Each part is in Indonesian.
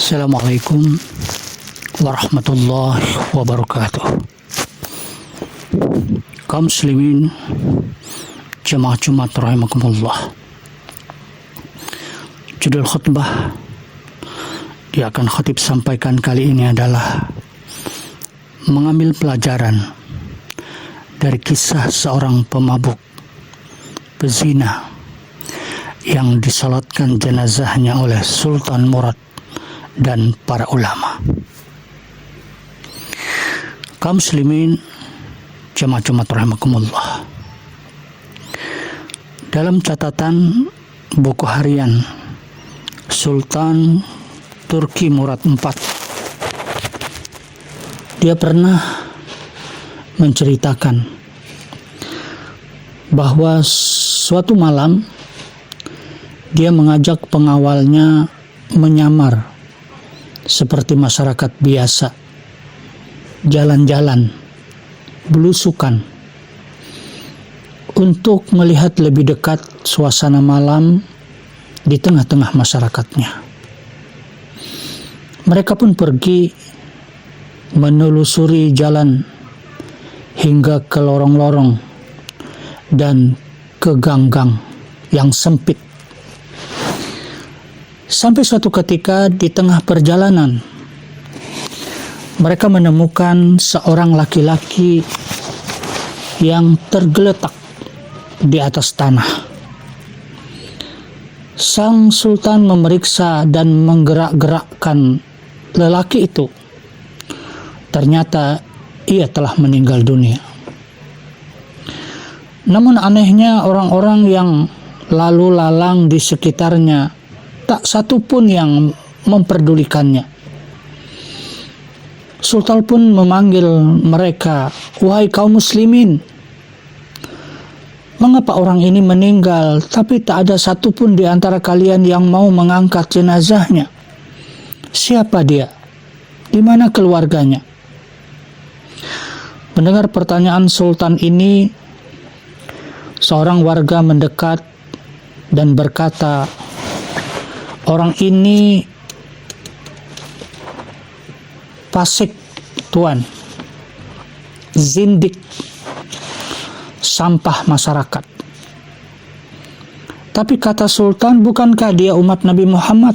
Assalamualaikum warahmatullahi wabarakatuh. Kaum muslimin jamaah Jumat rahimakumullah. Judul khutbah yang akan khatib sampaikan kali ini adalah mengambil pelajaran dari kisah seorang pemabuk pezina yang disalatkan jenazahnya oleh Sultan Murad dan para ulama. Kaum muslimin jamaah Jumat rahimakumullah. Dalam catatan buku harian Sultan Turki Murad IV, dia pernah menceritakan bahwa suatu malam dia mengajak pengawalnya menyamar seperti masyarakat biasa, jalan-jalan, belusukan, untuk melihat lebih dekat suasana malam di tengah-tengah masyarakatnya. Mereka pun pergi menelusuri jalan hingga ke lorong-lorong dan ke gang-gang yang sempit. Sampai suatu ketika di tengah perjalanan, mereka menemukan seorang laki-laki yang tergeletak di atas tanah. Sang Sultan memeriksa dan menggerak-gerakkan lelaki itu. Ternyata ia telah meninggal dunia. Namun anehnya, orang-orang yang lalu lalang di sekitarnya tak satu pun yang memperdulikannya. Sultan pun memanggil mereka, "Wahai kaum muslimin, mengapa orang ini meninggal tapi tak ada satu pun di antara kalian yang mau mengangkat jenazahnya? Siapa dia? Di mana keluarganya?" Mendengar pertanyaan Sultan ini, seorang warga mendekat dan berkata, "Orang ini fasik, Tuan, zindik, sampah masyarakat." Tapi kata Sultan, "Bukankah dia umat Nabi Muhammad?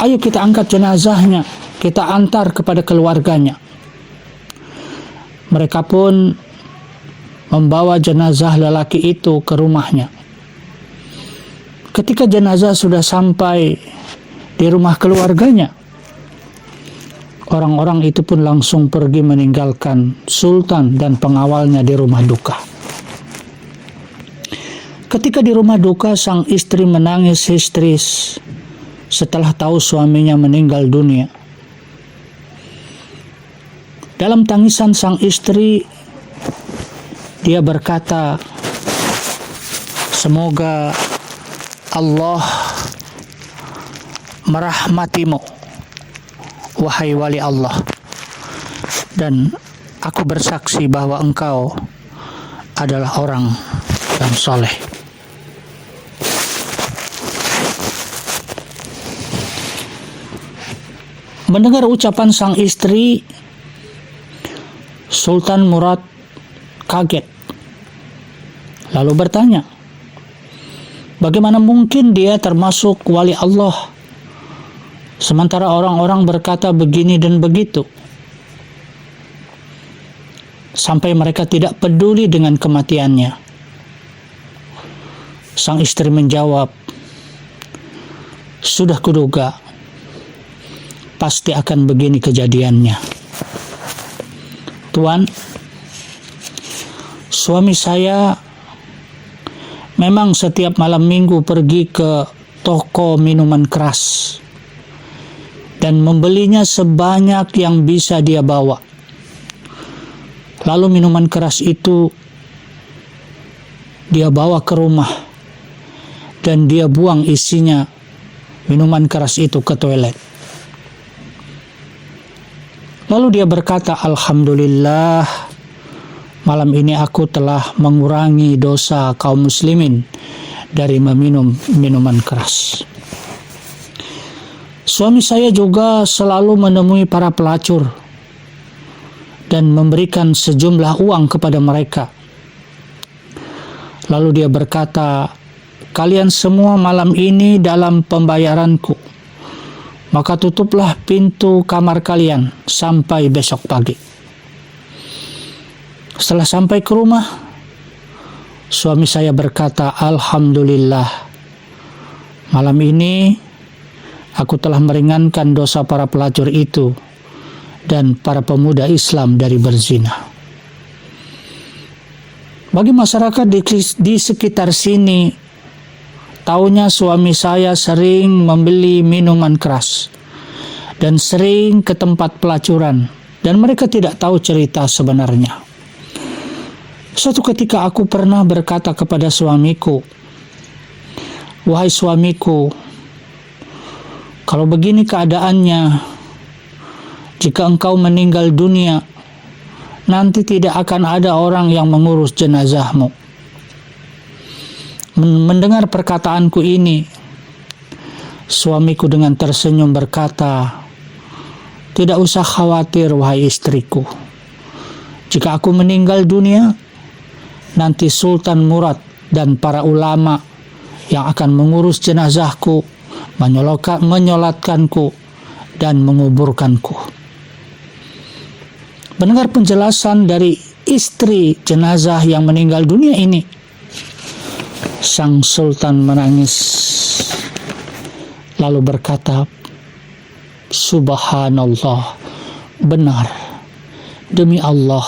Ayo kita angkat jenazahnya, kita antar kepada keluarganya." Mereka pun membawa jenazah lelaki itu ke rumahnya. Ketika jenazah sudah sampai di rumah keluarganya, orang-orang itu pun langsung pergi meninggalkan Sultan dan pengawalnya di rumah duka. Ketika di rumah duka, sang istri menangis histeris setelah tahu suaminya meninggal dunia. Dalam tangisan sang istri, dia berkata, "Semoga Allah merahmatimu, wahai wali Allah, dan aku bersaksi bahwa engkau adalah orang yang soleh." Mendengar ucapan sang istri, Sultan Murad kaget, lalu bertanya, bagaimana mungkin dia termasuk wali Allah, sementara orang-orang berkata begini dan begitu, sampai mereka tidak peduli dengan kematiannya. Sang istri menjawab, "Sudah kuduga, pasti akan begini kejadiannya. Tuan, suami saya memang setiap malam minggu pergi ke toko minuman keras dan membelinya sebanyak yang bisa dia bawa. Lalu minuman keras itu dia bawa ke rumah dan dia buang isinya minuman keras itu ke toilet. Lalu dia berkata, Alhamdulillah, malam ini aku telah mengurangi dosa kaum muslimin dari meminum minuman keras. Suami saya juga selalu menemui para pelacur dan memberikan sejumlah uang kepada mereka. Lalu dia berkata, "Kalian semua malam ini dalam pembayaranku, maka tutuplah pintu kamar kalian sampai besok pagi." Setelah sampai ke rumah, suami saya berkata, "Alhamdulillah, malam ini aku telah meringankan dosa para pelacur itu dan para pemuda Islam dari berzina." Bagi masyarakat di sekitar sini, taunya suami saya sering membeli minuman keras dan sering ke tempat pelacuran, dan mereka tidak tahu cerita sebenarnya. Suatu ketika aku pernah berkata kepada suamiku, "Wahai suamiku, kalau begini keadaannya, jika engkau meninggal dunia, nanti tidak akan ada orang yang mengurus jenazahmu." Mendengar perkataanku ini, suamiku dengan tersenyum berkata, "Tidak usah khawatir, wahai istriku. Jika aku meninggal dunia, nanti Sultan Murad dan para ulama yang akan mengurus jenazahku, menyolatkanku, dan menguburkanku." Mendengar penjelasan dari istri jenazah yang meninggal dunia ini, sang sultan menangis lalu berkata, "Subhanallah, benar, demi Allah,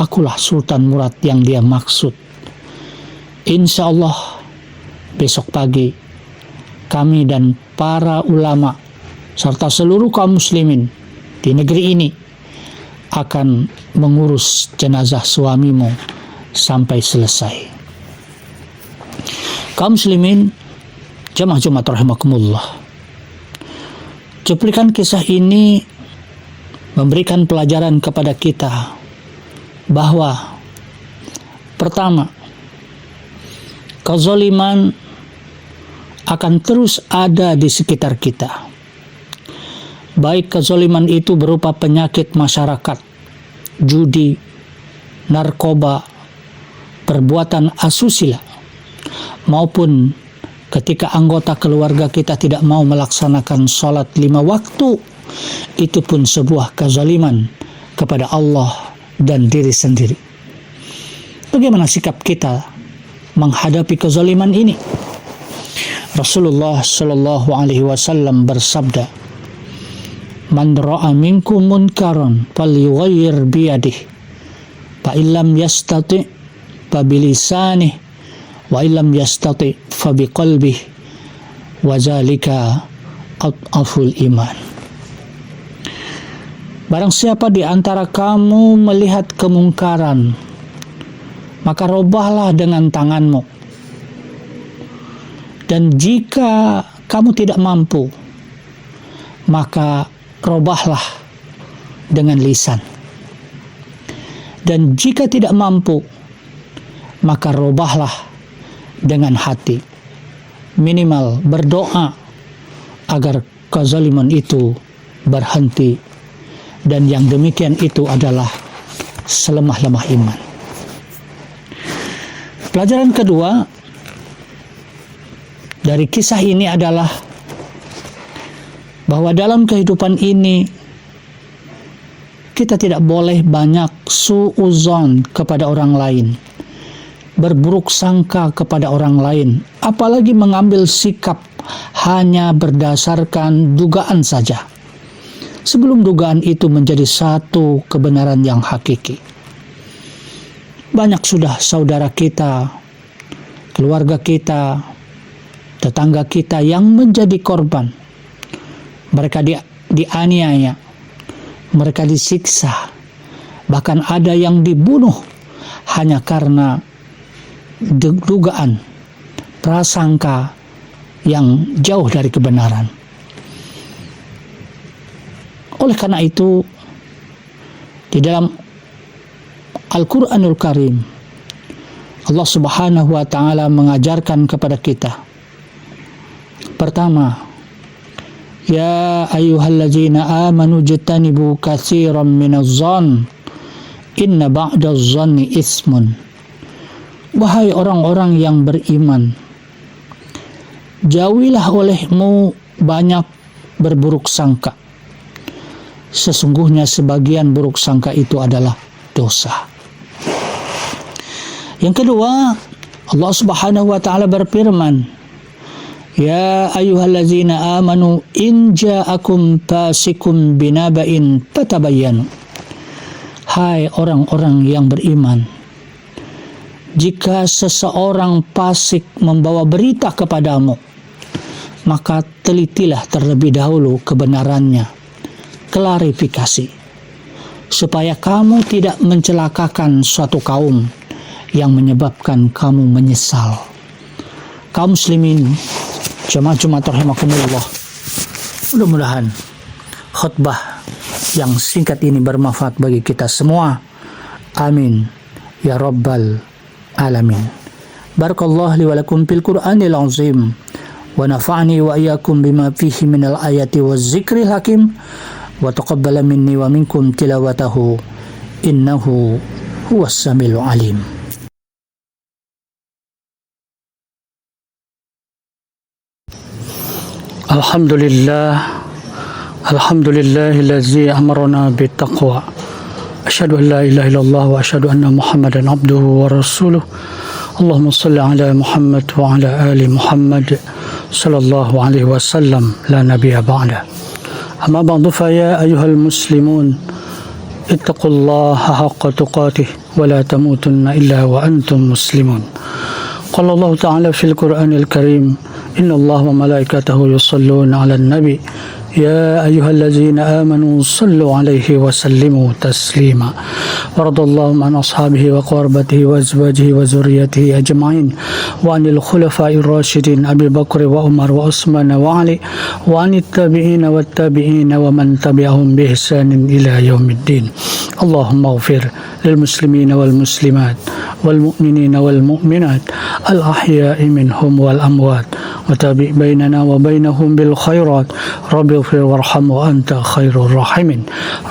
akulah Sultan Murad yang dia maksud. Insya Allah besok pagi kami dan para ulama serta seluruh kaum muslimin di negeri ini akan mengurus jenazah suamimu sampai selesai." Kaum muslimin, jamaah Jumat rahimakumullah, cuplikan kisah ini memberikan pelajaran kepada kita bahwa pertama, kezaliman akan terus ada di sekitar kita. Baik kezaliman itu berupa penyakit masyarakat, judi, narkoba, perbuatan asusila, maupun ketika anggota keluarga kita tidak mau melaksanakan sholat 5 waktu, itu pun sebuah kezaliman kepada Allah dan diri sendiri. Bagaimana sikap kita menghadapi kezaliman ini? Rasulullah Shallallahu Alaihi Wasallam bersabda, "Man ra'a minkum munkaran falyughayyir biyadihi, fa illam yastati fa bilisanihi, wa illam yastati fa biqalbihi, wa zalika adhaful iman." Barang siapa di antara kamu melihat kemungkaran, maka robahlah dengan tanganmu. Dan jika kamu tidak mampu, maka robahlah dengan lisan. Dan jika tidak mampu, maka robahlah dengan hati. Minimal berdoa agar kezaliman itu berhenti. Dan yang demikian itu adalah selemah-lemah iman. Pelajaran kedua dari kisah ini adalah bahwa dalam kehidupan ini kita tidak boleh banyak suudzon kepada orang lain, berburuk sangka kepada orang lain, apalagi mengambil sikap hanya berdasarkan dugaan saja, sebelum dugaan itu menjadi satu kebenaran yang hakiki. Banyak sudah saudara kita, keluarga kita, tetangga kita yang menjadi korban. Mereka dianiaya, mereka disiksa, bahkan ada yang dibunuh hanya karena dugaan, prasangka yang jauh dari kebenaran. Oleh karena itu, di dalam Al-Quranul Karim, Allah Subhanahu wa Ta'ala mengajarkan kepada kita, pertama, Ya ayyuhalladzina amanu jtanibu katsiran minadh-dhann inna ba'dadh-dhanni itsmun. Wahai orang-orang yang beriman, jauhilah olehmu banyak berburuk sangka. Sesungguhnya sebagian buruk sangka itu adalah dosa. Yang kedua, Allah Subhanahu wa taala berfirman, Ya ayyuhallazina amanu in ja'akum fasikum binaba'in fatabayyanu. Hai orang-orang yang beriman, jika seseorang fasik membawa berita kepadamu, maka telitilah terlebih dahulu kebenarannya, klarifikasi, supaya kamu tidak mencelakakan suatu kaum yang menyebabkan kamu menyesal. Kaum muslimin, jemaah-jemaah rahimakumullah, mudah-mudahan khutbah yang singkat ini bermanfaat bagi kita semua. Amin ya rabbal alamin. Barakallahu li wa lakum fil Qur'anil azim wa nafa'ani wa iyyakum bima fihi minal ayati waz zikril hakim wa taqabbala minni wa minkum tilawatahu innahu huwas samiul alim. Alhamdulillahillazi amarna bittaqwa. Asyhadu an la ilaha illallah wa asyhadu anna Muhammadan abduhu wa rasuluh. Allahumma salli ala Muhammad wa ala ali Muhammad sallallahu alaihi wasallam la nabiyya ba'da. Amma ba'du fa ya ayyuhal muslimun ittaqullaha haqqa tuqatih wa la tamutunna illa wa antum muslimun. Qala Allah ta'ala fil Qur'anil Karim, inna Allah wa malaikatahu yusalluna 'alan nabi يا أيها الذين آمنوا صلوا عليه وسلموا تسليما. ورضى الله عن أصحابه وقربته وأزواجه وذريته أجمعين وعن الخلفاء الراشدين أبي بكر وعمر وعثمان وعلي وعن التابعين والتابعين ومن تبعهم بإحسان إلى يوم الدين. اللهم اغفر للمسلمين والمسلمات والمؤمنين والمؤمنات الأحياء منهم والأموات وتابع بيننا وبينهم بالخيرات. رب اغفر وارحم وأنت خير الراحمين.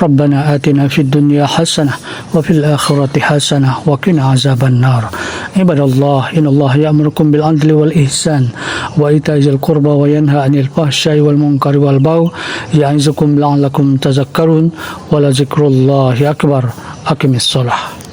ربنا آتنا في الدنيا حسنة وفي الآخرة حسنة وقنا عذاب النار. عباد الله إن الله يأمركم بالعدل والإحسان وإيتاء ذي القربى وينهى عن الفحشاء والمنكر والبغي يعظكم لعلكم تذكرون ولذكر الله أكبر. أقم الصلاة.